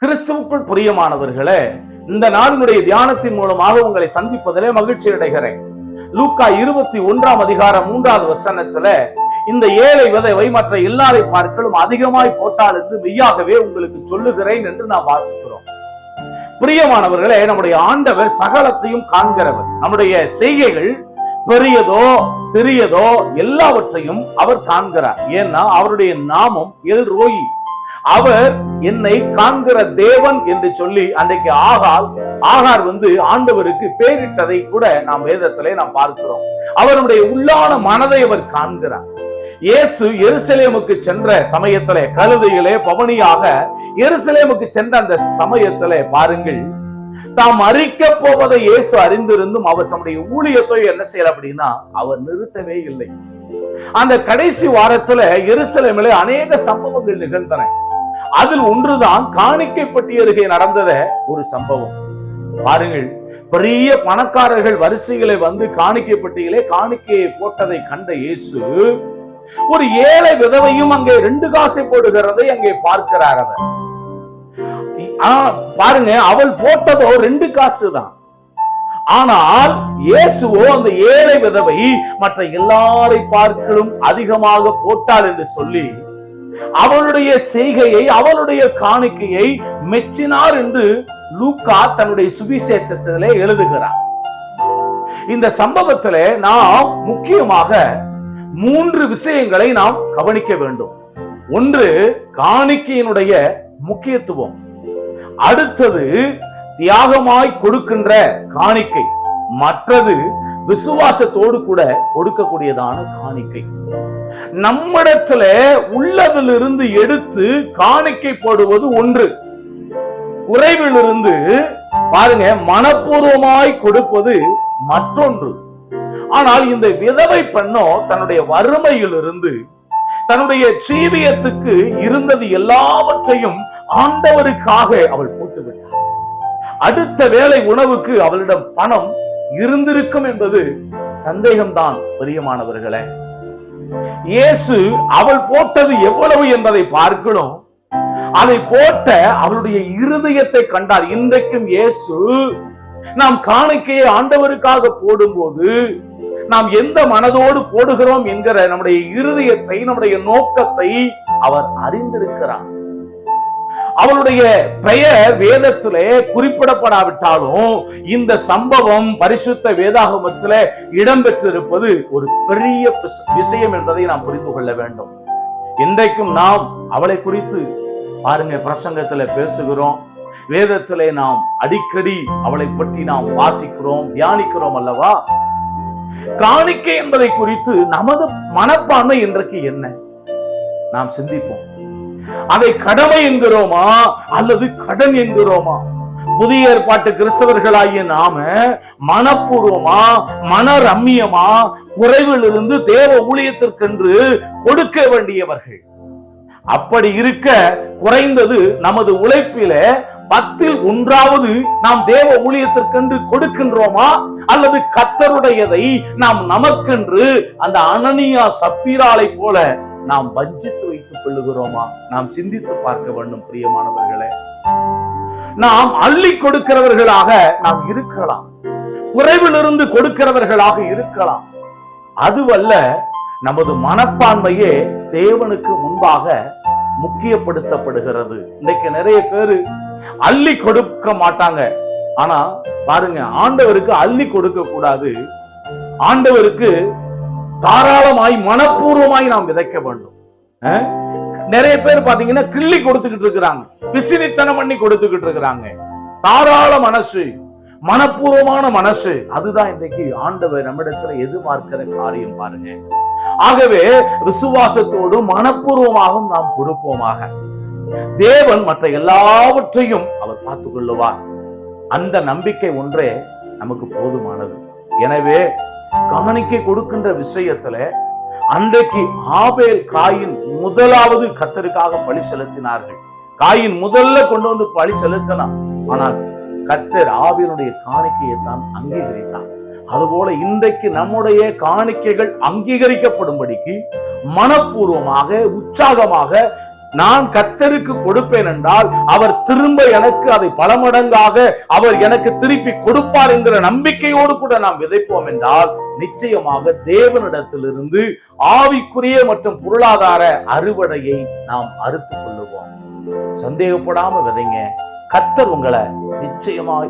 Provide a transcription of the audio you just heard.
கிறிஸ்துவுக்குள் பிரியமானவர்களே, இந்த நாளினுடைய தியானத்தின் மூலமாக உங்களை சந்திப்பதிலே மகிழ்ச்சி அடைகிறேன். லூக்கா 21 அதிகாரம் 3வது வசனத்துல, இந்த ஏழை விதவை மற்ற எல்லாரை பார்க்கலும் அதிகமாய் போட்டால் என்று மெய்யாகவே உங்களுக்கு சொல்லுகிறேன் என்று நாம் வாசிக்கிறோம். பிரியமானவர்களே, நம்முடைய ஆண்டவர் சகலத்தையும் காண்கிறவர். நம்முடைய செய்கைகள் பெரியதோ சிறியதோ எல்லாவற்றையும் அவர் காண்கிறார். ஏன்னா அவருடைய நாமம் எல் ரோயி, அவர் என்னை காண்கிற தேவன் என்று சொல்லி அன்றைக்கு ஆகார் ஆண்டவருக்கு பேரிட்டதை கூட நாம் வேதத்திலே நாம் பார்க்கிறோம். அவருடைய உள்ளான மனதை அவர் காண்கிறார். இயேசு எருசலேமுக்கு சென்ற சமயத்திலே, கழுதையிலே பவனியாக எருசலேமுக்கு சென்ற அந்த சமயத்திலே பாருங்கள், தாம் அறிக்க போவதை இயேசு அறிந்திருந்தும் அவர் தம்முடைய ஊழியத்தை என்ன செய்யல அப்படின்னா அவர் நிறுத்தவே இல்லை. அந்த கடைசி வாரத்துல எருசலேமிலே அநேக சம்பவங்கள் நிகழ்ந்தன. அதில் ஒன்றுதான் காணிக்கைப்பட்டி அருகே நடந்தத ஒரு சம்பவம். பாருங்கள், பெரிய பணக்காரர்கள் வரிசைகளை காணிக்கைப்பட்டியிலே காணிக்கையை போட்டதை கண்ட இயேசு ஒரு ஏழை விதவையும் அங்கே 2 காசை போடுகிறதை அங்கே பார்க்கிறார். அவர் பாருங்க, அவள் போட்டதோ 2 காசு தான். ஆனால் இயேசுவோ அந்த ஏழை விதவை மற்ற எல்லாரை பார்க்கலும் அதிகமாக போட்டாள் என்று சொல்லி அவளுடைய செய்கையை, அவளுடைய காணிக்கையை மெச்சினார் என்று லூக்கா தன்னுடைய சுவிசேஷத்திலே எழுதுகிறார். இந்த சம்பவத்திலே நாம் முக்கியமாக 3 விஷயங்களை நாம் கவனிக்க வேண்டும். ஒன்று, காணிக்கையினுடைய முக்கியத்துவம். அடுத்தது, தியாகமாய் கொடுக்கின்ற காணிக்கை. மற்றது, விசுவாசத்தோடு கூட கொடுக்கக்கூடியதான காணிக்கை. நம்மிடத்துல உள்ளதிலிருந்து எடுத்து காணிக்கை போடுவது ஒன்று, குறைவிலிருந்து பாருங்க மனப்பூர்வமாய் கொடுப்பது மற்றொன்று. ஆனால் இந்த விதவை பெண்ணோ தன்னுடைய வறுமையிலிருந்து தன்னுடைய ஜீவியத்துக்கு இருந்தது எல்லாவற்றையும் ஆண்டவருக்காக அவள் போட்டுவிட்டார். அடுத்த வேளை உணவுக்கு அவளிடம் பணம் இருந்திருக்கும் என்பது சந்தேகம்தான். பிரியமானவர்களே, இயேசு அவள் போட்டது எவ்வளவு என்பதை பார்க்கணும். அதை போட்ட அவளுடைய இருதயத்தை கண்டார். இன்றைக்கும் இயேசு நாம் காணிக்கையை ஆண்டவருக்காக போடும்போது நாம் எந்த மனதோடு போடுகிறோம் என்கிற நம்முடைய இருதயத்தை, நம்முடைய நோக்கத்தை அவர் அறிந்திருக்கிறார். அவளுடைய பெயர் வேதத்திலே குறிப்பிடப்படாவிட்டாலும் இந்த சம்பவம் பரிசுத்த வேதாகமத்திலே இடம்பெற்றிருப்பது ஒரு பெரிய விஷயம் என்பதை நாம் புரிந்து கொள்ள வேண்டும். இன்றைக்கும் நாம் அவளை குறித்து பாருங்க பிரசங்கத்திலே பேசுகிறோம், வேதத்திலே நாம் அடிக்கடி அவளை பற்றி நாம் வாசிக்கிறோம், தியானிக்கிறோம் அல்லவா? காணிக்கை என்பதை குறித்து நமது மனப்பான்மை இன்றைக்கு என்ன? நாம் சிந்திப்போம். அதை கடமை என்கிறோமா அல்லது கடன் என்கிறோமா? புதிய ஏற்பாட்டு கிறிஸ்தவர்களாகிய நாம மனப்பூர்வமா, மனரம்மியமா, குறைவிலிருந்து தேவ ஊழியத்திற்கென்று கொடுக்க வேண்டியவர்கள். அப்படி இருக்க குறைந்தது நமது உழைப்பில 10ல் 1வது நாம் தேவ ஊழியத்திற்கென்று கொடுக்கின்றோமா அல்லது கர்த்தருடையதை நாம் நமக்கென்று அந்த அனனியா சப்பீராளை போல நாம் வஞ்சித்து வைத்துக் கொள்ளுகிறோமா? நாம் சிந்தித்து பார்க்க வேண்டும். பிரியமானவர்களே, நாம் அள்ளி கொடுக்கிறவர்களாக நாம் இருக்கலாம், குறைவிலிருந்து கொடுக்கிறவர்களாக இருக்கலாம். அதுவல்ல, நமது மனப்பான்மையே தேவனுக்கு முன்பாக முக்கியப்படுத்தப்படுகிறது. இன்னைக்கு நிறைய பேரு அள்ளி கொடுக்க மாட்டாங்க. ஆனா பாருங்க, ஆண்டவருக்கு அள்ளி கொடுக்க கூடாது. ஆண்டவருக்கு தாராளமாய் மனப்பூர்வமாய் நாம் விதைக்க வேண்டும். நிறைய பேர் பாத்தீங்கன்னா கிள்ளி கொடுத்துக்கிட்டு இருக்கிறாங்க, பிசினித்தனம் பண்ணி கொடுத்துக்கிட்டு இருக்கிறாங்க. தாராள மனசு, மனப்பூர்வமான மனசு, அதுதான் இன்றைக்கு ஆண்டவர் நம்மிடத்துல எதிர்பார்க்கிற காரியம். பாருங்க, ஆகவே விசுவாசத்தோடு மனப்பூர்வமாகவும் நாம் கொடுப்போமாக. தேவன் மற்ற எல்லாவற்றையும் அவர் பார்த்துக் கொள்ளுவார். அந்த நம்பிக்கை ஒன்றே நமக்கு போதுமானது. எனவே காணிக்கை கொடுக்கின்ற விஷயத்துல அன்றைக்கு ஆபேல் காயின் முதலாவது கர்த்தருக்காக பலி செலுத்தினார்கள். காயின் முதல்ல கொண்டு வந்து பலி செலுத்தினார். ஆனால் கர்த்தர் ஆபேலுடைய காணிக்கையை தான் அங்கீகரித்தார். அதுபோல இன்றைக்கு நம்முடைய காணிக்கைகள் அங்கீகரிக்கப்படும்படிக்கு மனப்பூர்வமாக, உற்சாகமாக நான் கர்த்தருக்கு கொடுப்பேன் என்றால் அவர் திரும்ப எனக்கு அதை பல மடங்காக அவர் எனக்கு திருப்பி கொடுப்பார் என்கிற நம்பிக்கையோடு கூட நாம் விதைப்போம் என்றால் நிச்சயமாக தேவனிடத்திலிருந்து ஆவிக்குரிய மற்றும் பொருளாதார அறுவடையை நாம் அறுத்துக் கொள்ளுவோம். சந்தேகப்படாம விதைங்க. கர்த்தர் உங்களை நிச்சயமாய்